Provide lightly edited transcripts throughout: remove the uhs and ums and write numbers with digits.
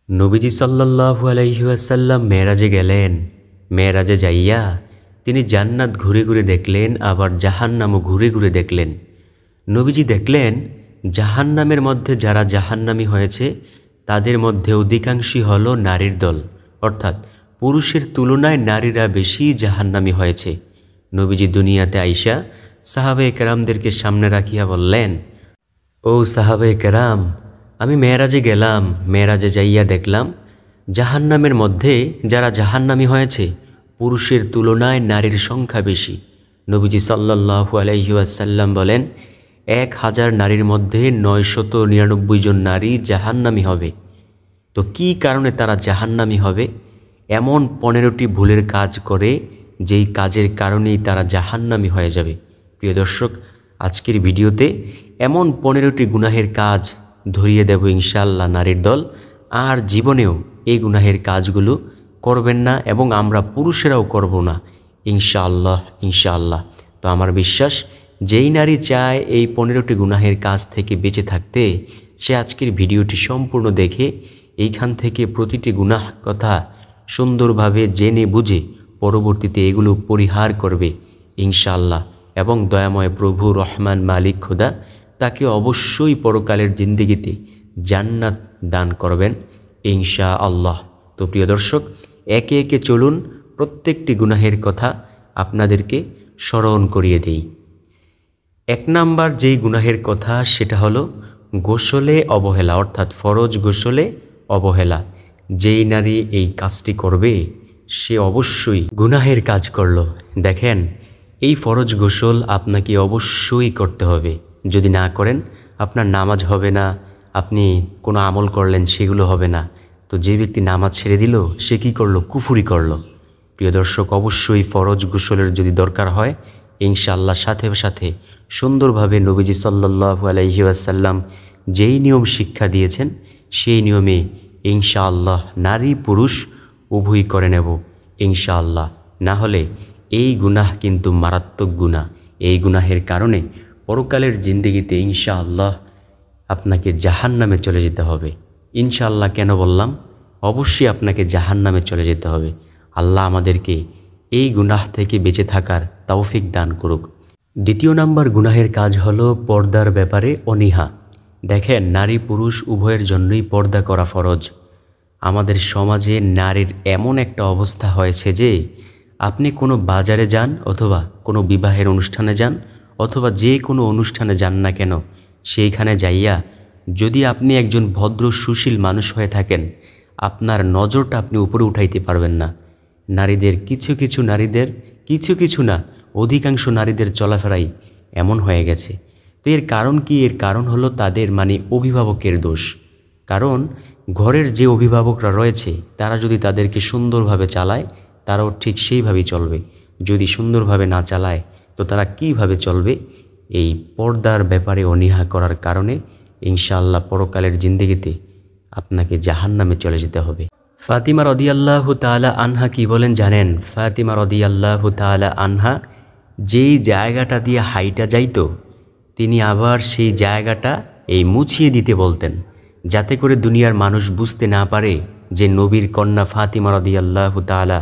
নবীজি সাল্লাল্লাহু আলাইহি ওয়াসাল্লাম মেরাজে গেলেন। মেরাজে যাইয়া তিনি জান্নাত ঘুরে ঘুরে দেখলেন, আবার জাহান্নামও ঘুরে ঘুরে দেখলেন। নবীজি দেখলেন জাহান্নামের মধ্যে যারা জাহান্নামী হয়েছে তাদের মধ্যে অধিকাংশই হলো নারীর দল, অর্থাৎ পুরুষের তুলনায় নারীরা বেশি জাহান্নামী হয়েছে। নবীজি দুনিয়াতে আইসা সাহাবে কেরামদেরকে সামনে রাখিয়া বললেন, ও সাহাবে কেরাম, আমি মেরাজে গেলাম। মেরাজে যাইয়া দেখলাম জাহান্নামের মধ্যে যারা জাহান্নামী হয়েছে পুরুষের তুলনায় নারীর সংখ্যা বেশি। নবীজি সাল্লাল্লাহু আলাইহি ওয়াসাল্লাম বলেন, 1000 নারীর মধ্যে 999 জন নারী জাহান্নামী হবে। তো কী কারণে তারা জাহান্নামী হবে? এমন 15টি ভুলের কাজ করে যেই কাজের কারণেই তারা জাহান্নামী হয়ে যাবে। প্রিয় দর্শক, আজকের ভিডিওতে এমন 15টি গুনাহের কাজ ধরিয়ে দেব ইনশাআল্লাহ নারীর দল, আর জীবনেও এই গুনাহের কাজগুলো করবেন না এবং আমরা পুরুষেরাও করব না ইনশাআল্লাহ ইনশাআল্লাহ। তো আমার বিশ্বাস, যেই নারী চায় এই 15টি গুনাহের কাজ থেকে বেঁচে থাকতে, সে আজকের ভিডিওটি সম্পূর্ণ দেখে এইখান থেকে প্রতিটি গুনাহ কথা সুন্দরভাবে জেনে বুঝে পরবর্তীতে এগুলো পরিহার করবে ইনশাআল্লাহ। এবং দয়াময় প্রভু রহমান মালিক খোদা তাকে অবশ্যই পরকালের জিন্দেগিতে জান্নাত দান করবেন ইনশাআল্লাহ। তো প্রিয় দর্শক, একে একে চলুন প্রত্যেকটি গুনাহের কথা আপনাদেরকে স্মরণ করিয়ে দেই। 1 নাম্বার যেই গুনাহের কথা সেটা হলো গোসলে অবহেলা, অর্থাৎ ফরজ গোসলে অবহেলা। যেই নারী এই কাজটি করবে সে অবশ্যই গুনাহের কাজ করল। দেখেন, এই ফরজ গোসল আপনাকে অবশ্যই করতে হবে। যদি না করেন আপনার নামাজ হবে না, আপনি কোনো আমল করলেন সেগুলো হবে না। তো যে ব্যক্তি নামাজ ছেড়ে দিল সে কী করলো? কুফরি করলো। প্রিয় দর্শক, অবশ্যই ফরজ গোসলের যদি দরকার হয় ইনশাআল্লাহ সাথে সাথে সুন্দরভাবে নবীজি সাল্লাল্লাহু আলাইহি ওয়াসাল্লাম যেই নিয়ম শিক্ষা দিয়েছেন সেই নিয়মে ইনশাআল্লাহ নারী পুরুষ উভয়ই করে নেব ইনশাআল্লাহ। না হলে এই গুনাহ কিন্তু মারাত্মক গুনাহ। এই গুনাহের কারণে পরকালের জিন্দেগিতে ইনশাআল্লাহ আপনাকে জাহান্নামে চলে যেতে হবে। ইনশাআল্লাহ কেন বললাম? অবশ্যই আপনাকে জাহান্নামে চলে যেতে হবে। আল্লাহ আমাদেরকে এই গুনাহ থেকে বেঁচে থাকার তৌফিক দান করুক। 2 নাম্বার গুনাহের কাজ হলো পর্দার ব্যাপারে অনীহা। দেখেন, নারী পুরুষ উভয়ের জন্যই পর্দা করা ফরজ। আমাদের সমাজে নারীর এমন একটা অবস্থা হয়েছে যে আপনি কোনো বাজারে যান অথবা কোনো বিবাহের অনুষ্ঠানে যান অথবা যে কোনো অনুষ্ঠানে যান না কেন, সেইখানে যাইয়া যদি আপনি একজন ভদ্র সুশীল মানুষ হয়ে থাকেন, আপনার নজরটা আপনি উপরে উঠাইতে পারবেন না। নারীদের কিছু না, অধিকাংশ নারীদের চলাফেরাই এমন হয়ে গেছে। তো এর কারণ কি? এর কারণ হলো তাদের অভিভাবকের দোষ। কারণ ঘরের যে অভিভাবকরা রয়েছে তারা যদি তাদেরকে সুন্দরভাবে চালায়, তারাও ঠিক সেইভাবেই চলবে। যদি সুন্দরভাবে না চালায় তো তারা কিভাবে চলবে? এই পর্দার ব্যাপারে অনীহা করার কারণে ইনশাআল্লাহ পরকালের জিন্দেগিতে আপনাকে জাহান্নামে চলে যেতে হবে। ফাতিমা রাদিয়াল্লাহু তাআলা আনহা কি বলেন জানেন? ফাতিমা রাদিয়াল্লাহু তাআলা আনহা যেই জায়গাটা দিয়ে হাইটা যাইতো, তিনি আবার সেই জায়গাটা মুছিয়ে দিতে বলতেন, যাতে করে দুনিয়ার মানুষ বুঝতে না পারে যে নবীর কন্যা ফাতিমা রাদিয়াল্লাহু তাআলা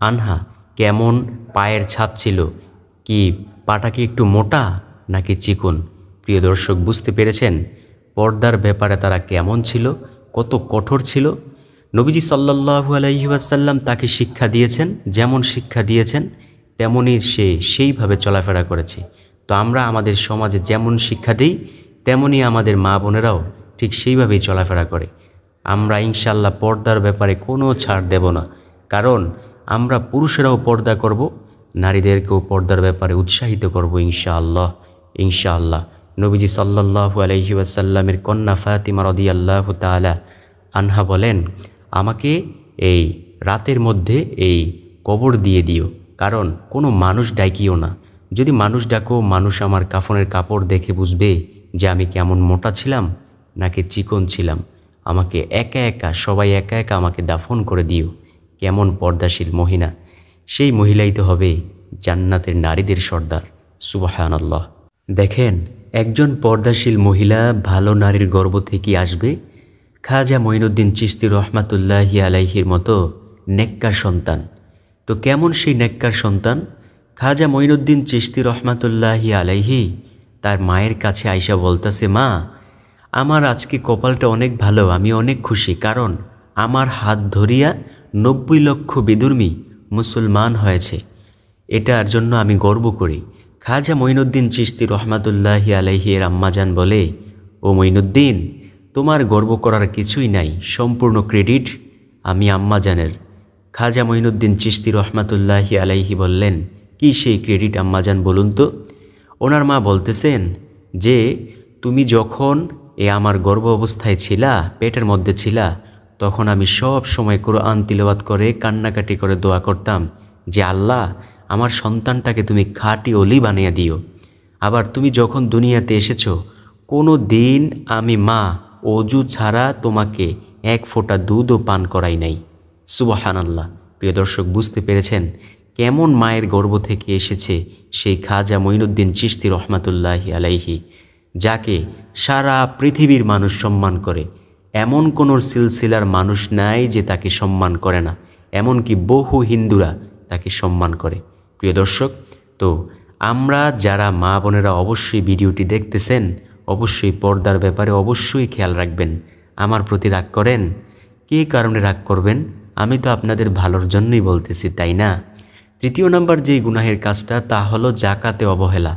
আনহা কেমন পায়ের ছাপ ছিল, কি পাটা কি একটু মোটা নাকি চিকন। প্রিয় দর্শক, বুঝতে পেরেছেন পর্দার ব্যাপারে তারা কেমন ছিল, কত কঠোর ছিল। নবীজি সাল্লাল্লাহু আলাইহি ওয়াসাল্লাম তাকে শিক্ষা দিয়েছেন, যেমন শিক্ষা দিয়েছেন তেমনই সে সেইভাবে চলাফেরা করেছে। তো আমরা আমাদের সমাজে যেমন শিক্ষা দিই তেমনই আমাদের মা বোনেরাও ঠিক সেইভাবেই চলাফেরা করে। আমরা ইনশাআল্লাহ পর্দার ব্যাপারে কোনো ছাড় দেব না, কারণ আমরা পুরুষেরাও পর্দা করব, নারীদেরকেও পর্দার ব্যাপারে উৎসাহিত করব ইনশাআল্লাহ ইনশাআল্লাহ। নবীজি সাল্লাল্লাহু আলাইহি ওয়াসাল্লামের কন্যা ফাতিমা রাদিয়াল্লাহু তাআলা আনহা বলেন, আমাকে এই রাতের মধ্যে কবর দিয়ে দিও, কারণ কোনো মানুষ ডাকিও না। যদি মানুষ ডাকো, মানুষ আমার কাফনের কাপড় দেখে বুঝবে যে আমি কেমন মোটা ছিলাম নাকি চিকন ছিলাম। আমাকে সবাই একা একা আমাকে দাফন করে দিও। কেমন পর্দাশীল মহিলা, সেই মহিলাই তো হবে জান্নাতের নারীদের সর্দার। সুবহানাল্লাহ। দেখেন, একজন পর্দাশীল মহিলা ভালো নারীর গর্ভ থেকে আসবে, খাজা মঈনুদ্দিন চিশতি রহমাতুল্লাহি আলাইহির মতো নেককার সন্তান। তো কেমন সেই নেককার সন্তান? খাজা মঈনুদ্দিন চিশতি রহমাতুল্লাহি আলাইহি তার মায়ের কাছে আইসা বলতেছে, মা, আমার আজকে কপালটা অনেক ভালো, আমি অনেক খুশি, কারণ আমার হাত ধরিয়া 90 লক্ষ বিধর্মী মুসলমান হয়েছে, এটার জন্য আমি গর্ব করি। খাজা মঈনুদ্দিন চিশতি রহমাতুল্লাহি আলাইহি এর আম্মাজান বলে, ও মঈনুদ্দিন, তোমার গর্ব করার কিছুই নাই, সম্পূর্ণ ক্রেডিট আমি আম্মাজানের। খাজা মঈনুদ্দিন চিশতি রহমাতুল্লাহি আলাইহি বললেন, কি সেই ক্রেডিট আম্মাজান বলুন তো? ওনার মা বলতেছেন যে, তুমি যখন আমার গর্ভ অবস্থায় ছিলা, পেটের মধ্যে ছিলা, তখন আমি সব সময় কোরআন তিলাওয়াত করে কান্নাকাটি করে দোয়া করতাম যে, আল্লাহ, আমার সন্তানটাকে তুমি খাঁটি অলি বানিয়ে দিও। আবার তুমি যখন দুনিয়াতে এসেছো, কোনো দিন আমি মা অজু ছাড়া তোমাকে এক ফোঁটা দুধও পান করাই নাই। সুবহানাল্লাহ। প্রিয় দর্শক, বুঝতে পেরেছেন কেমন মায়ের গর্ভ থেকে এসেছে সেই খাজা মঈনুদ্দিন চিশতি রহমাতুল্লাহি আলাইহি, যাকে সারা পৃথিবীর মানুষ সম্মান করে। এমন কোনো সিলসিলার মানুষ নাই যে তাকে সম্মান করে না, এমনকি বহু হিন্দুরা তাকে সম্মান করে। প্রিয় দর্শক, তো আমরা যারা মা বোনেরা অবশ্যই ভিডিওটি দেখতেছেন, অবশ্যই পর্দার ব্যাপারে অবশ্যই খেয়াল রাখবেন। আমার প্রতি রাগ করেন? কী কারণে রাগ করবেন? আমি তো আপনাদের ভালোর জন্যই বলতেছি, তাই না? তৃতীয় নাম্বার যেই গুনাহের কাজটা, তা হলো জাকাতে অবহেলা।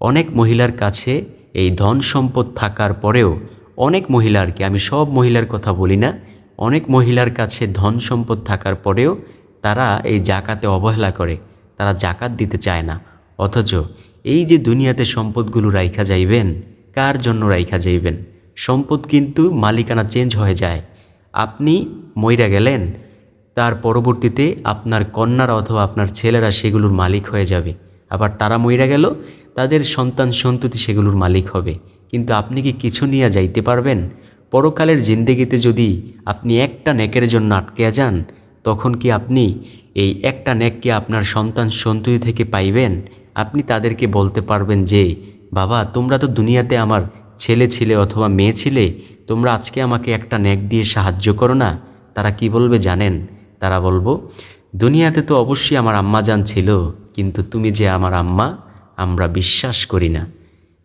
অনেক মহিলার কাছে এই ধন সম্পদ থাকার পরেও, অনেক মহিলারকে, আমি সব মহিলার কথা বলি না, অনেক মহিলার কাছে ধন সম্পদ থাকার পরেও তারা এই জাকাতে অবহেলা করে, তারা জাকাত দিতে চায় না। অথচ এই যে দুনিয়াতে সম্পদগুলো রাইখা যাইবেন, কার জন্য রাইখা যাইবেন? সম্পদ কিন্তু মালিকানা চেঞ্জ হয়ে যায়। আপনি মইরা গেলেন, তার পরবর্তীতে আপনার কন্যারা অথবা আপনার ছেলেরা সেগুলোর মালিক হয়ে যাবে। আবার তারা মইরা গেল, তাদের সন্তান সন্ততি সেগুলোর মালিক হবে। কিন্তু আপনি কি কিছু নিয়ে যাইতে পারবেন? পরকালের জিন্দেগিতে যদি আপনি একটা নেকের জন্য আটকে যান, তখন কি আপনি এই একটা নেককে আপনার সন্তান সন্ততি থেকে পাইবেন? আপনি তাদেরকে বলতে পারবেন যে, বাবা, তোমরা তো দুনিয়াতে আমার ছেলে ছিলে অথবা মেয়ে ছিলে, তোমরা আজকে আমাকে একটা নেক দিয়ে সাহায্য করো না? তারা কি বলবে জানেন? তারা বলবো, দুনিয়াতে তো অবশ্যই আমার আম্মাজান ছিল, কিন্তু তুমি যে আমার আম্মা, আমরা বিশ্বাস করি না।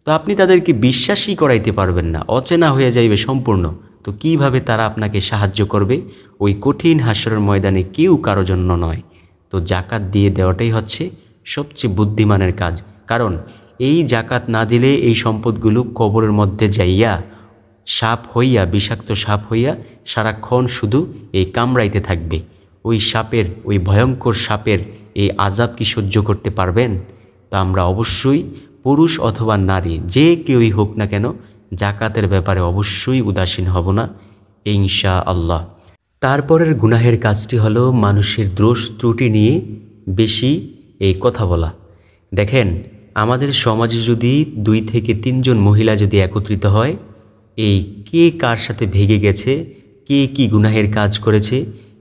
তো আপনি তাদেরকে বিশ্বাসই করাইতে পারবেন না, অচেনা হয়ে যাইবে সম্পূর্ণ। তো কিভাবে তারা আপনাকে সাহায্য করবে? ওই কঠিন হাসরের ময়দানে কেউ কারো জন্য নয়। তো জাকাত দিয়ে দেওয়াটাই হচ্ছে সবচেয়ে বুদ্ধিমানের কাজ। কারণ এই জাকাত না দিলে এই সম্পদগুলো কবরের মধ্যে যাইয়া সাপ হইয়া, বিষাক্ত সাপ হইয়া সারাক্ষণ শুধু এই কামড়াইতে থাকবে। ওই সাপের, ওই ভয়ঙ্কর সাপের এই আযাব কি সহ্য করতে পারবেন? তা আমরা অবশ্যই পুরুষ অথবা নারী যে কেউই হোক না কেন, জাকাতের ব্যাপারে অবশ্যই উদাসীন হব না, ইনশাআল্লাহ। তারপরের গুনাহের কাজটি হলো মানুষের দোষ ত্রুটি নিয়ে বেশি এই কথা বলা। দেখেন, আমাদের সমাজে যদি 2 থেকে 3 জন মহিলা যদি একত্রিত হয়, এই কে কার সাথে ভেগে গেছে, কে কি গুনাহের কাজ করেছে,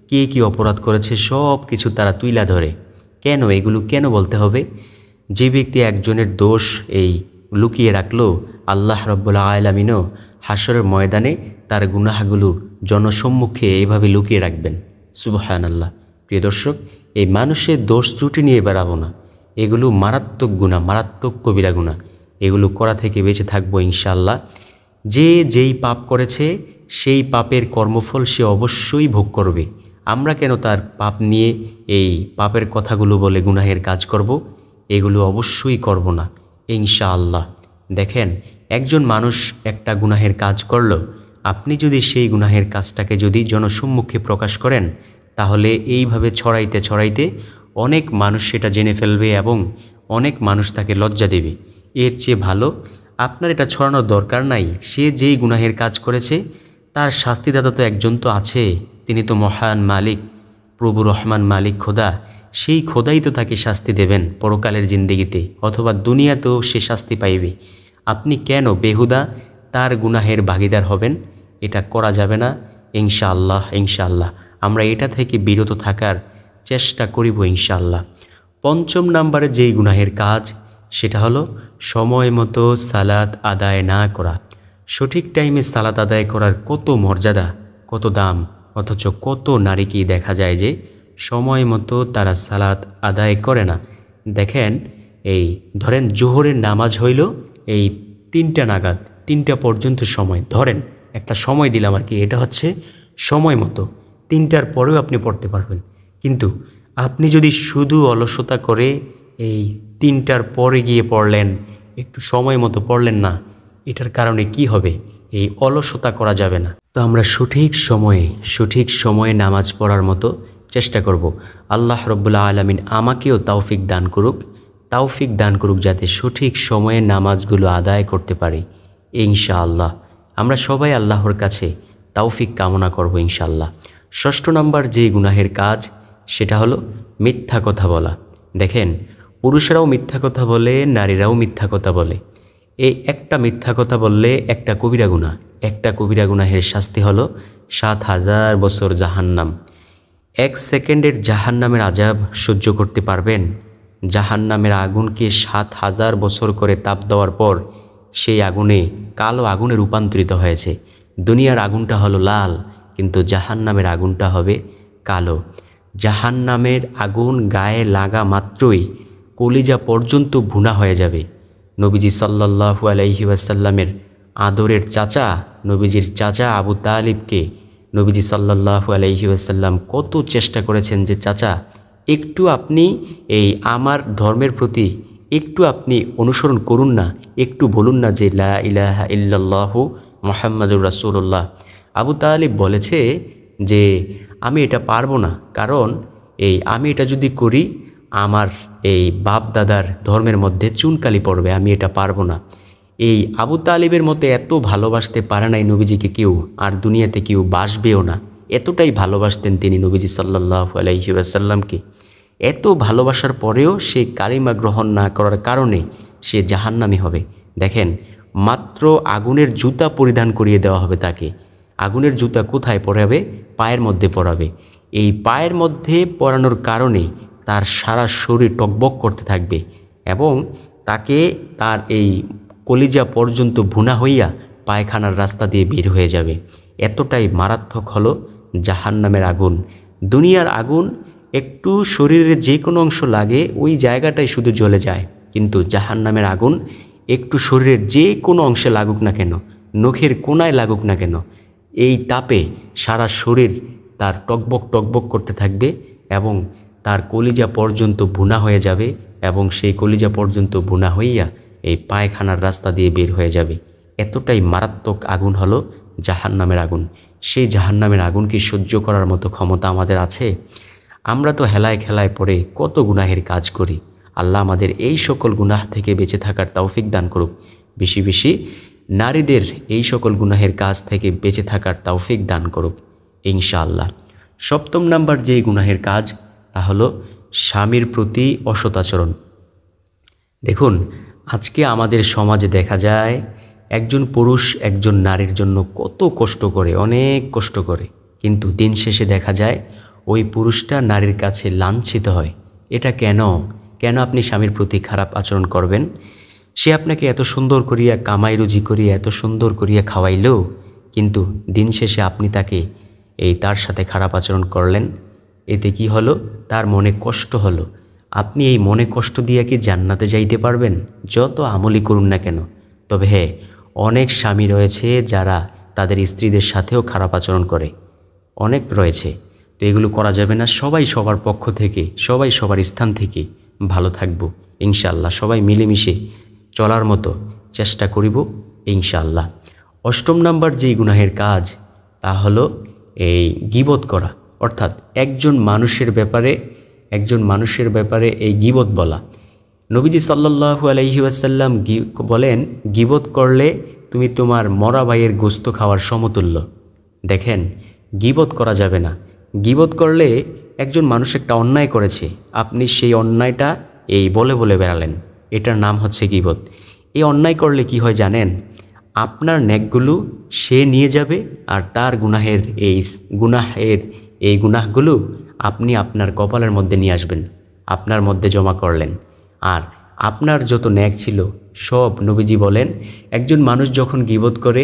কে কি অপরাধ করেছে, সব কিছু তারা তুইলা ধরে। কেন এগুলো কেন বলতে হবে? যে ব্যক্তি একজনের দোষ এই লুকিয়ে রাখলো, আল্লাহ রাব্বুল আলামিনও হাসরের ময়দানে তার গুনাহগুলো জনসম্মুখে এইভাবে লুকিয়ে রাখবেন। সুবহানাল্লাহ। প্রিয় দর্শক, এই মানুষের দোষ ত্রুটি নিয়ে বেড়াবো না, এগুলো মারাত্মক গুনাহ, মারাত্মক কবিরা গুনাহ। এগুলো করা থেকে বেঁচে থাকবো ইনশাআল্লাহ। যে যেই পাপ করেছে সেই পাপের কর্মফল সে অবশ্যই ভোগ করবে। আমরা কেন তার পাপ নিয়ে এই পাপের কথাগুলো বলে গুনাহের কাজ করব? এগুলো অবশ্যই করব না ইনশাআল্লাহ। দেখেন, একজন মানুষ একটা গুনাহের কাজ করলো, আপনি যদি সেই গুনাহের কাজটাকে যদি জনসম্মুখে প্রকাশ করেন, তাহলে এইভাবে ছড়াইতে ছড়াইতে অনেক মানুষ সেটা জেনে ফেলবে এবং অনেক মানুষ তাকে লজ্জা দেবে। এর চেয়ে ভালো আপনার এটা ছড়ানোর দরকার নাই। সে যেই গুনাহের কাজ করেছে তার শাস্তিদাতা তো একজন তো আছে, তিনি তো মহান মালিক, প্রভু রহমান মালিক খোদা। সেই খোদাই তো তাকে শাস্তি দেবেন পরকালের জিন্দেগিতে, অথবা দুনিয়াতেও সে শাস্তি পাইবে। আপনি কেন বেহুদা তার গুনাহের ভাগীদার হবেন? এটা করা যাবে না ইনশাআল্লাহ। ইনশাআল্লাহ আমরা এটা থেকে বিরত থাকার চেষ্টা করিব ইনশাআল্লাহ। 5ম নম্বরে যেই গুনাহের কাজ, সেটা হলো সময় মতো সালাত আদায় না করা। সঠিক টাইমে সালাত আদায় করার কত মর্যাদা, কত দাম, অথচ কত নারীকেই দেখা যায় যে সময় মতো তারা সালাত আদায় করে না। দেখেন, এই ধরেন জোহরের নামাজ হইল এই 3টা নাগাদ, 3টা পর্যন্ত সময়, ধরেন একটা সময় দিলাম আর কি, এটা হচ্ছে সময় মতো 3টার পরেও আপনি পড়তে পারবেন। কিন্তু আপনি যদি শুধু অলসতা করে এই 3টার পরে গিয়ে পড়লেন, একটু সময় মতো পড়লেন না, এটার কারণে কি হবে? এই অলসতা করা যাবে না। তো আমরা সঠিক সময়ে নামাজ পড়ার মতো চেষ্টা করব। আল্লাহ রব্বুল আলামিন আমাকেও তৌফিক দান করুক যাতে সঠিক সময়ে নামাজগুলো আদায় করতে পারি ইনশাআল্লাহ। আমরা সবাই আল্লাহর কাছে তৌফিক কামনা করব ইনশাআল্লাহ। 6 নম্বর যে গুনাহের কাজ সেটা হলো মিথ্যা কথা বলা। দেখেন, পুরুষেরাও মিথ্যা কথা বলে, নারীরাও মিথ্যা কথা বলে। এই একটা মিথ্যা কথা বললে একটা কবিরা গুনাহের শাস্তি হলো 7000 বছর জাহান্নাম। 1 সেকেন্ডের জাহান্নামের আযাব সহ্য করতে পারবেন? জাহান্নামের আগুনকে 7000 বছর করে তাপ দেওয়ার পর সেই আগুনে কালো আগুনে রূপান্তরিত হয়েছে। দুনিয়ার আগুনটা হলো লাল, কিন্তু জাহান্নামের আগুনটা হবে কালো। জাহান্নামের আগুন গায়ে লাগা মাত্রই কলিজা পর্যন্ত ভুনা হয়ে যাবে। নবীজি সাল্লাল্লাহু আলাইহি ওয়াসাল্লামের আদরের চাচা, নবীজির চাচা আবু তালিবকে নবীজি সাল্লাল্লাহু আলাইহি ওয়াসাল্লাম কত চেষ্টা করেছেন যে চাচা একটু আপনি এই আমার ধর্মের প্রতি একটু আপনি অনুসরণ করুন না, একটু বলুন না যে লা ইলাহা ইল্লাল্লাহু মুহাম্মাদুর রাসূলুল্লাহ। আবু তালিব বলেছে যে আমি এটা পারবো না, কারণ আমি এটা যদি করি আমার এই বাপ দাদার ধর্মের মধ্যে চুনকালি পড়বে, আমি এটা পারবো না। এই আবু তালিবের মতো এত ভালোবাসতে পারে নাই নবীজিকে কেউ, আর দুনিয়াতে কেউ বাসবেও না। এতটাই ভালোবাসতেন তিনি নবীজি সাল্লাল্লাহু আলাইহি ওয়াসাল্লামকে। এত ভালোবাসার পরেও সে কালিমা গ্রহণ না করার কারণে সে জাহান্নামী হবে। দেখেন, মাত্র আগুনের জুতা পরিধান করিয়ে দেওয়া হবে তাকে। আগুনের জুতা কোথায় পরাবে? পায়ের মধ্যে পরাবে। এই পায়ের মধ্যে পরানোর কারণে তার সারা শরীর টকবক করতে থাকবে এবং তাকে তার এই কলিজা পর্যন্ত ভুনা হইয়া পায়খানার রাস্তা দিয়ে বের হয়ে যাবে। এতটাই মারাত্মক হলো জাহান্নামের আগুন। দুনিয়ার আগুন একটু শরীরের যে কোনো অংশ লাগে ওই জায়গাটাই শুধু জ্বলে যায়, কিন্তু জাহান্নামের আগুন একটু শরীরের যে কোনো অংশে লাগুক না কেন, নখের কোনায় লাগুক না কেন, এই তাপে সারা শরীর তার টকবক করতে থাকবে এবং তার কলিজা পর্যন্ত ভুনা হয়ে যাবে এবং সেই কলিজা পর্যন্ত ভুনা হইয়া এই পায়খানার রাস্তা দিয়ে বের হয়ে যাবে। এতটাই মারাত্মক আগুন হলো জাহান্নামের আগুন। সেই জাহান্নামের আগুনকে সহ্য করার মতো ক্ষমতা আমাদের আছে? আমরা তো হেলায় খেলায় পড়ে কত গুনাহের কাজ করি। আল্লাহ আমাদের এই সকল গুনাহ থেকে বেঁচে থাকার তৌফিক দান করুক। বেশি বেশি নারীদের এই সকল গুনাহের কাজ থেকে বেঁচে থাকার তৌফিক দান করুক ইনশাআল্লাহ। 7 নাম্বার যে গুনাহের কাজ তা হলো স্বামীর প্রতি অসৎ আচরণ। দেখুন, আজকে আমাদের সমাজে দেখা যায় একজন পুরুষ একজন নারীর জন্য কত কষ্ট করে, অনেক কষ্ট করে, কিন্তু দিন শেষে দেখা যায় ওই পুরুষটা নারীর কাছে লাঞ্ছিত হয়। এটা কেন আপনি স্বামীর প্রতি খারাপ আচরণ করবেন? সে আপনাকে এত সুন্দর করিয়া কামাই রুজি করিয়া এত সুন্দর করিয়া খাওয়াইলেও কিন্তু দিন শেষে আপনি তাকে তার সাথে খারাপ আচরণ করলেন। এতে কি হলো? তার মনে কষ্ট হলো। আপনি এই মনে কষ্ট দিয়ে কি জান্নাতে যাইতে পারবেন? যত আমলই করুন না কেন। তবে হ্যাঁ, অনেক স্বামী রয়েছে যারা তাদের স্ত্রীদের সাথেও খারাপ আচরণ করে, অনেক রয়েছে। তো এগুলো করা যাবে না। সবাই সবার পক্ষ থেকে, সবাই সবার স্থান থেকে ভালো থাকবো ইনশাআল্লাহ। সবাই মিলেমিশে চলার মতো চেষ্টা করিব ইনশাআল্লাহ। 8 নাম্বার যেই গুনাহের কাজ তা হলো গীবত করা, অর্থাৎ একজন মানুষের ব্যাপারে এই গীবত বলা। নবীজি সাল্লাল্লাহু আলাইহি ওয়াসাল্লাম বলেন, গীবত করলে তুমি তোমার মরা ভাইয়ের গোস্ত খাওয়ার সমতুল্য। দেখেন, গীবত করা যাবে না। গীবত করলে একজন মানুষ একটা অন্যায় করেছে, আপনি সেই অন্যায়টা বলে বেড়ালেন, এটার নাম হচ্ছে গীবত। এই অন্যায় করলে কি হয় জানেন? আপনার নেকগুলো সে নিয়ে যাবে আর তার গুনাহের গুনাহগুলো আপনি আপনার কপালের মধ্যে নিয়ে আসবেন, আপনার মধ্যে জমা করলেন। আর আপনার যত ন্যাক ছিল সব নবীজি বলেন একজন মানুষ যখন গীবত করে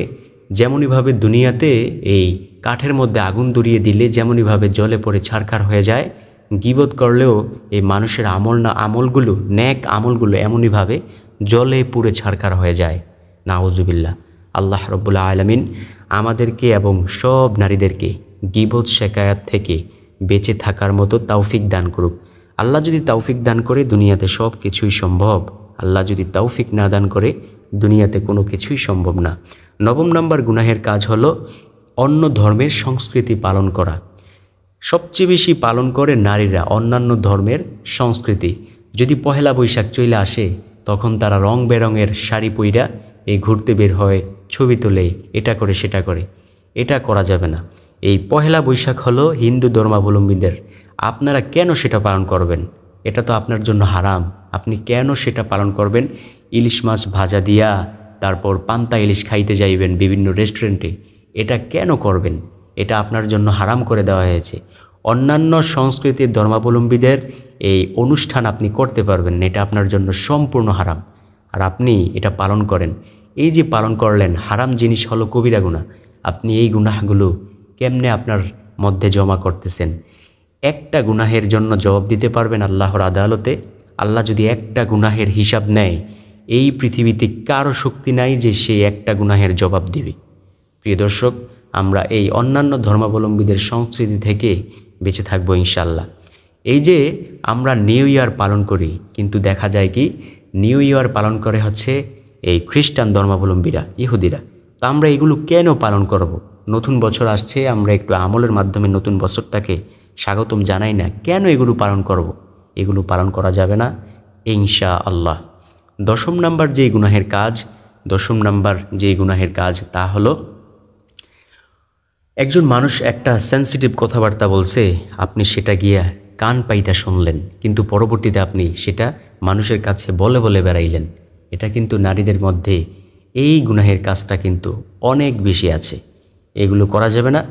যেমনইভাবে দুনিয়াতে এই কাঠের মধ্যে আগুন ধরিয়ে দিলে যেমনইভাবে জলে পড়ে ছারখার হয়ে যায়, গীবত করলেও এই মানুষের আমলগুলো ন্যাক আমলগুলো এমনইভাবে জলে পুড়ে ছারখার হয়ে যায়। নাউজুবিল্লাহ। আল্লাহ রব্বুল আলামিন আমাদেরকে এবং সব নারীদেরকে গীবত শেকায়াত থেকে বেঁচে থাকার মতো তৌফিক দান করুক। আল্লাহ যদি তৌফিক দান করে দুনিয়াতে সব কিছুই সম্ভব, আল্লাহ যদি তৌফিক না দান করে দুনিয়াতে কোনো কিছুই সম্ভব না। 9 নম্বর গুনাহের কাজ হলো অন্য ধর্মের সংস্কৃতি পালন করা। সবচেয়ে বেশি পালন করে নারীরা অন্যান্য ধর্মের সংস্কৃতি। যদি পহেলা বৈশাখ চলে আসে তখন তারা রং বেরঙের শাড়ি পইরা এই ঘুরতে বের হয়, ছবি তোলে, এটা করে সেটা করে। এটা করা যাবে না। এই পহেলা বৈশাখ হলো হিন্দু ধর্মাবলম্বীদের। আপনারা কেন সেটা পালন করবেন? এটা তো আপনার জন্য হারাম। আপনি কেন সেটা পালন করবেন? ইলিশ মাছ ভাজা দিয়া তারপর পান্তা ইলিশ খাইতে যাইবেন বিভিন্ন রেস্টুরেন্টে, এটা কেন করবেন? এটা আপনার জন্য হারাম করে দেওয়া হয়েছে। অন্যান্য সংস্কৃতির ধর্মাবলম্বীদের এই অনুষ্ঠান আপনি করতে পারবেন না, এটা আপনার জন্য সম্পূর্ণ হারাম। আর আপনি এটা পালন করেন। এই যে পালন করলেন, হারাম জিনিস হলো কবিরা গুনাহ। আপনি এই গুনাহগুলো কেমনে আপনার মধ্যে জমা করতেছেন? একটা গুনাহের জন্য জবাব দিতে পারবেন আল্লাহর আদালতে? আল্লাহ যদি একটা গুনাহের হিসাব নেয়, এই পৃথিবীতে কারো শক্তি নাই যে সে একটা গুনাহের জবাব দিবে। প্রিয় দর্শক, আমরা এই অন্যান্য ধর্মাবলম্বীদের সংস্কৃতি থেকে বেঁচে থাকবো ইনশাল্লাহ। এই যে আমরা নিউ ইয়ার পালন করি, কিন্তু দেখা যায় কি নিউ ইয়ার পালন করে হচ্ছে এই খ্রিস্টান ধর্মাবলম্বীরা, ইহুদিরা। তো আমরা এগুলো কেন পালন করব? নতুন বছর আসছে, আমরা একটু আমলের মাধ্যমে নতুন বছরটাকে স্বাগতম জানাই না, কেন এগুলো পালন করব? এগুলো পালন করা যাবে না ইনশাআল্লাহ। 10 নম্বর যে গুনাহের কাজ তা হলো একজন মানুষ একটা সেন্সিটিভ কথাবার্তা বলছে, আপনি সেটা গিয়া কান পাইতা শুনলেন, কিন্তু পরবর্তীতে আপনি সেটা মানুষের কাছে বলে বলে বেড়াইলেন। এটা কিন্তু নারীদের মধ্যে এই গুনাহের কাজটা কিন্তু অনেক বেশি আছে। এগুলো করা যাবে না।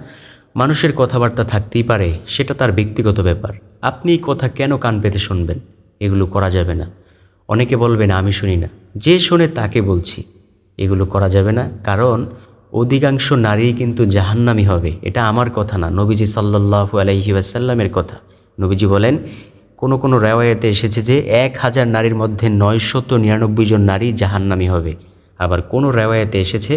মানুষের কথাবার্তা থাকতেই পারে, সেটা তার ব্যক্তিগত ব্যাপার। আপনি কথা কেন কান পেতে শুনবেন? এগুলো করা যাবে না। অনেকে বলবেন আমি শুনি না, যে শোনে তাকে বলছি। এগুলো করা যাবে না, কারণ অধিকাংশ নারী কিন্তু জাহান্নামী হবে। এটা আমার কথা না, নবীজি সাল্লাল্লাহু আলাইহি ওয়াসাল্লামের কথা। নবীজি বলেন, কোন রেওয়ায়েতে এসেছে যে 1000 নারীর মধ্যে 999 জন নারী জাহান্নামী হবে। আবার কোন রেওয়ায়েতে এসেছে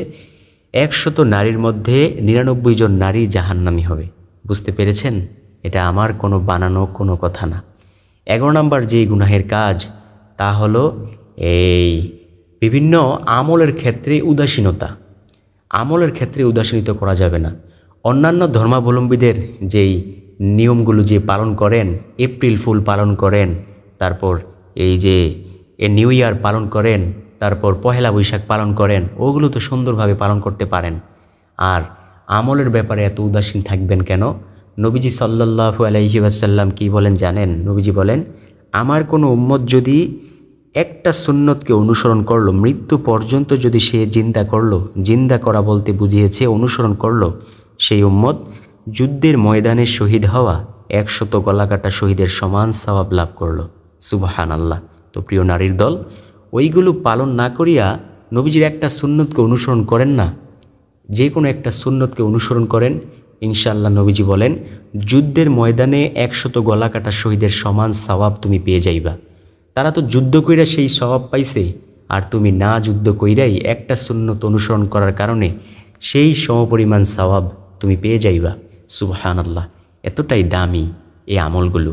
100 নারীর মধ্যে 99 জন নারী জাহান্নামী হবে। বুঝতে পেরেছেন? এটা আমার কোনো বানানো কোনো কথা না। 11 নম্বর যে গুনাহের কাজ তা হলো এই বিভিন্ন আমলের ক্ষেত্রে উদাসীনতা। আমলের ক্ষেত্রে উদাসীনিত করা যাবে না। অন্যান্য ধর্মাবলম্বীদের যেই নিয়মগুলো যে পালন করেন, এপ্রিল ফুল পালন করেন, তারপর এই যে নিউ ইয়ার পালন করেন, তারপর পহেলা বৈশাখ পালন করেন, ওগুলো তো সুন্দরভাবে পালন করতে পারেন। আর আমলের ব্যাপারে এত উদাসীন থাকবেন কেন? নবীজি সাল্লাল্লাহু আলাইহি ওয়াসাল্লাম কি বলেন জানেন? নবীজি বলেন, আমার কোনো উম্মত যদি একটা সুন্নতকে অনুসরণ করলো, মৃত্যু পর্যন্ত যদি সে জিন্দা করলো, জিন্দা করা বলতে বুঝিয়েছে অনুসরণ করলো, সেই উম্মত যুদ্ধের ময়দানে শহীদ হওয়া 100 গলাকাটা শহীদের সমান সওয়াব লাভ করলো। সুবহানাল্লাহ। তো প্রিয় নারীর দল, ওইগুলো পালন না করিয়া নবীজির একটা সুন্নতকে অনুসরণ করেন না, যে কোনো একটা সুন্নতকে অনুসরণ করেন, ইনশাআল্লাহ নবীজি বলেন যুদ্ধের ময়দানে 100 গলাকাটা শহীদের সমান সওয়াব তুমি পেয়ে যাইবা। তারা তো যুদ্ধ কইরা সেই সওয়াব পাইছে, আর তুমি না যুদ্ধ কইরাই একটা সুন্নত অনুসরণ করার কারণে সেই সমপরিমাণ সওয়াব তুমি পেয়ে যাইবা। সুবহানাল্লাহ। এতটাই দামি এই আমলগুলো।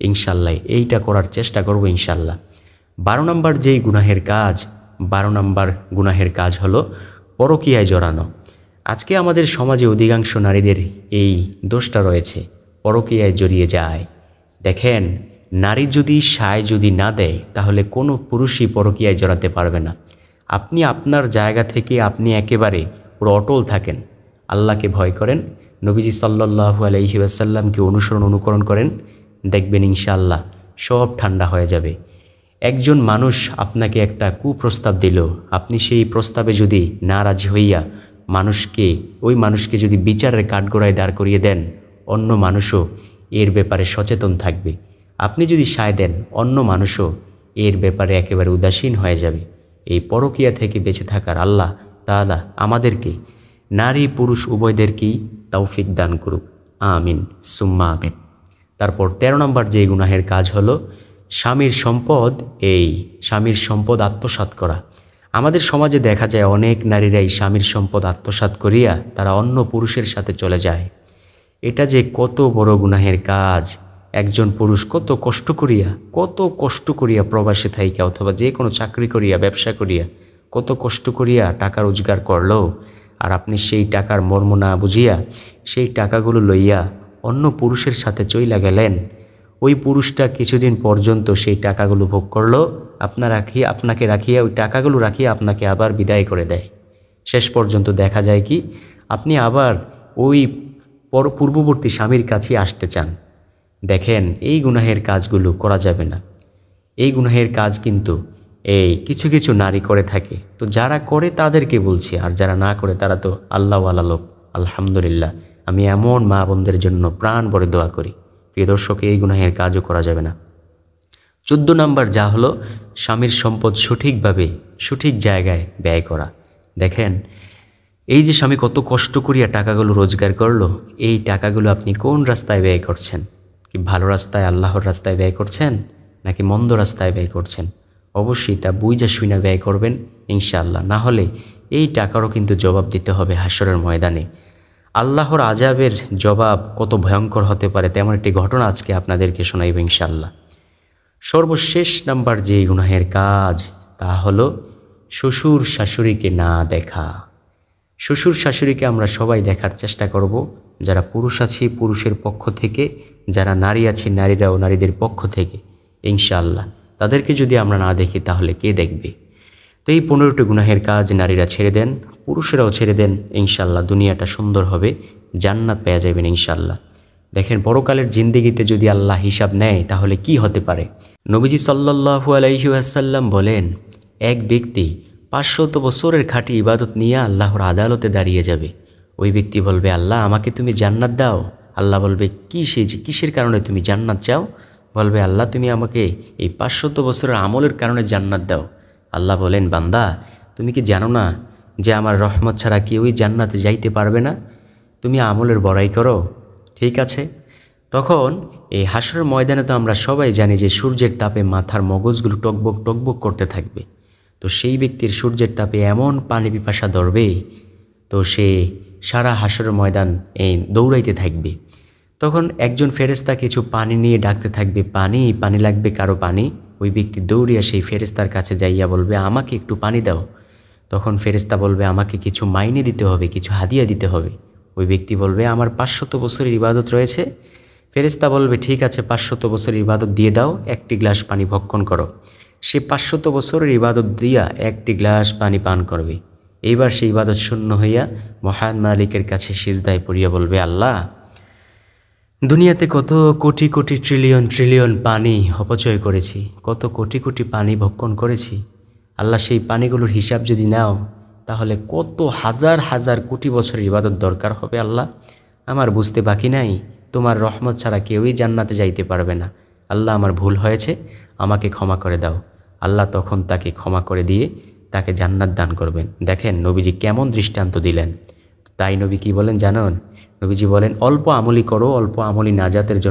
ইনশাআল্লাহ এইটা করার চেষ্টা করব ইনশাআল্লাহ। 12 নম্বর যেই গুনাহের কাজ হলো পরকীয়ায় জড়ানো। আজকে আমাদের সমাজে অধিকাংশ নারীদের এই দোষটা রয়েছে, পরকীয়ায় জড়িয়ে যায়। দেখেন, নারী যদি সায় যদি না দেয় তাহলে কোনো পুরুষই পরকীয়ায় জড়াতে পারবে না। আপনি আপনার জায়গা থেকে আপনি একেবারে পুরো অটল থাকেন, আল্লাহকে ভয় করেন, নবীজি সাল্লাল্লাহু আলাইহি ওয়াসাল্লামকে অনুকরণ করেন, দেখবেন ইনশাআল্লাহ সব ঠান্ডা হয়ে যাবে। একজন মানুষ আপনাকে একটা কুপ্রস্তাব দিল, আপনি সেই প্রস্তাবে যদি না রাজি হইয়া ওই মানুষকে যদি বিচারের কাঠগড়ায় দাঁড় করিয়ে দেন, অন্য মানুষও এর ব্যাপারে সচেতন থাকবে। আপনি যদি সায় দেন, অন্য মানুষও এর ব্যাপারে একেবারে উদাসীন হয়ে যাবে। এই পরকীয়া থেকে বেঁচে থাকার আল্লাহ তাআলা আমাদেরকে নারী পুরুষ উভয়দেরকেই তৌফিক দান করুক, আমিন সুম্মা আমিন। তারপর 13 নম্বর যে গুনাহের কাজ হলো স্বামীর সম্পদ আত্মসাৎ করা। আমাদের সমাজে দেখা যায় অনেক নারীরাই স্বামীর সম্পদ আত্মসাৎ করিয়া তারা অন্য পুরুষের সাথে চলে যায়। এটা যে কত বড় গুনাহের কাজ। একজন পুরুষ কত কষ্ট করিয়া প্রবাসে থাইকা অথবা যে কোনো চাকরি করিয়া ব্যবসা করিয়া কত কষ্ট করিয়া টাকা রোজগার করলো, আর আপনি সেই টাকার মর্ম না বুঝিয়া সেই টাকাগুলো লইয়া অন্য পুরুষের সাথে চইলা গেলেন। ওই পুরুষটা কিছুদিন পর্যন্ত সেই টাকাগুলো ভোগ করলো, আপনাকে রাখিয়া ওই টাকাগুলো রাখিয়া আপনাকে আবার বিদায় করে দেয়। শেষ পর্যন্ত দেখা যায় কি আপনি আবার ওই পূর্ববর্তী স্বামীর কাছে আসতে চান। দেখেন, এই গুনাহের কাজগুলো করা যাবে না। এই গুনাহের কাজ কিন্তু কিছু কিছু নারী করে থাকে। তো যারা করে তাদেরকে বলছি, আর যারা না করে তারা তো আল্লাহওয়ালা লোক। আলহামদুলিল্লাহ, আমি এমন মা বোনদের জন্য প্রাণ ভরে দোয়া করি। প্রিয় দর্শক, এই গুনাহের কাজও করা যাবে না। 14 নম্বর যা হলো স্বামীর সম্পদ সঠিক জায়গায় ব্যয় করা। দেখেন, এই যে স্বামী কত কষ্ট করিয়া টাকাগুলো রোজগার করলো, এই টাকাগুলো আপনি কোন রাস্তায় ব্যয় করছেন? কি ভালো রাস্তায়, আল্লাহর রাস্তায় ব্যয় করছেন, নাকি মন্দ রাস্তায় ব্যয় করছেন? অবশ্যই তা বুঝা শুইনা ব্যয় করবেন ইনশাআল্লাহ। না হলে এই টাকারও কিন্তু জবাব দিতে হবে হাসরের ময়দানে। আল্লাহর আযাবের জবাব কত ভয়ঙ্কর হতে পারে তেমন একটি ঘটনা আজকে আপনাদেরকে শোনাইব ইনশাআল্লাহ। সর্বশেষ নাম্বার যে গুনাহের কাজ তা হলো শ্বশুর শাশুড়িকে না দেখা। শ্বশুর শাশুড়িকে আমরা সবাই দেখার চেষ্টা করব। যারা পুরুষ আছি পুরুষের পক্ষ থেকে, যারা নারী আছি নারীরাও নারীদের পক্ষ থেকে ইনশাআল্লাহ। তাদেরকে যদি আমরা না দেখি তাহলে কে দেখবে? তো এই 15টি গুনাহের কাজ নারীরা ছেড়ে দেন, পুরুষেরাও ছেড়ে দেন ইনশাআল্লাহ। দুনিয়াটা সুন্দর হবে, জান্নাত পেয়ে যাবেন ইনশাআল্লাহ। দেখেন, পরকালের জিন্দেগিতে যদি আল্লাহ হিসাব নেয় তাহলে কি হতে পারে? নবীজি সাল্লাল্লাহু আলাইহি ওয়াসাল্লাম বলেন, এক ব্যক্তি 500 বছরের খাঁটি ইবাদত নিয়ে আল্লাহর আদালতে দাঁড়িয়ে যাবে। ওই ব্যক্তি বলবে, আল্লাহ আমাকে তুমি জান্নাত দাও। আল্লাহ বলবে, কিসের কারণে তুমি জান্নাত চাও? বলবে, আল্লাহ তুমি আমাকে এই 500 বছরের আমলের কারণে জান্নাত দাও। আল্লাহ বলেন, বান্দা তুমি কি জানো না যে আমার রহমত ছাড়া কেউই জান্নাতে যাইতে পারবে না? তুমি আমলের বড়াই করো, ঠিক আছে? তখন এই হাসরের ময়দানে তো আমরা সবাই জানি যে সূর্যের তাপে মাথার মগজগুলো টকবক করতে থাকবে। তো সেই ব্যক্তির সূর্যের তাপে এমন পানি পিপাসা ধরবে, তো সে সারা হাসরের ময়দান দৌড়াইতে থাকবে। তখন একজন ফেরেশতা কিছু পানি নিয়ে ডাকতে থাকবে, পানি লাগবে কারো পানি। ওই ব্যক্তি দৌড়িয়া সেই ফেরেশতার কাছে যাইয়া বলবে, আমাকে একটু পানি দাও। তখন ফেরেশতা বলবে, আমাকে কিছু মাইনে দিতে হবে, কিছু হাদিয়া দিতে হবে। ওই ব্যক্তি বলবে, আমার 500 বছরের ইবাদত রয়েছে। ফেরেশতা বলবে, ঠিক আছে 500 বছরের ইবাদত দিয়ে দাও, একটি গ্লাস পানি ভক্ষণ করো। সে 500 বছরের ইবাদত দিয়া একটি গ্লাস পানি পান করবে। এইবার সেই ইবাদত শূন্য হইয়া মহান মালিকের কাছে সিজদায় পড়িয়া বলবে, আল্লাহ দুনিয়াতে কত কোটি কোটি ট্রিলিয়ন পানি অপচয় করেছি, কত কোটি কোটি পানি ভক্ষণ করেছি। আল্লাহ সেই পানিগুলোর হিসাব যদি নাও তাহলে কত হাজার কোটি বছরের ইবাদত দরকার হবে। আল্লাহ আমার বুঝতে বাকি নাই, তোমার রহমত ছাড়া কেউই জান্নাতে যাইতে পারবে না। আল্লাহ আমার ভুল হয়েছে, আমাকে ক্ষমা করে দাও। আল্লাহ তখন তাকে ক্ষমা করে দিয়ে তাকে জান্নাত দান করবেন। দেখেন নবীজি কেমন দৃষ্টান্ত দিলেন। তাই নবী কি বলেন জানেন? নবীজি বলেন, অল্প আমলি করো, অল্প আমলি নাজাতের জন্য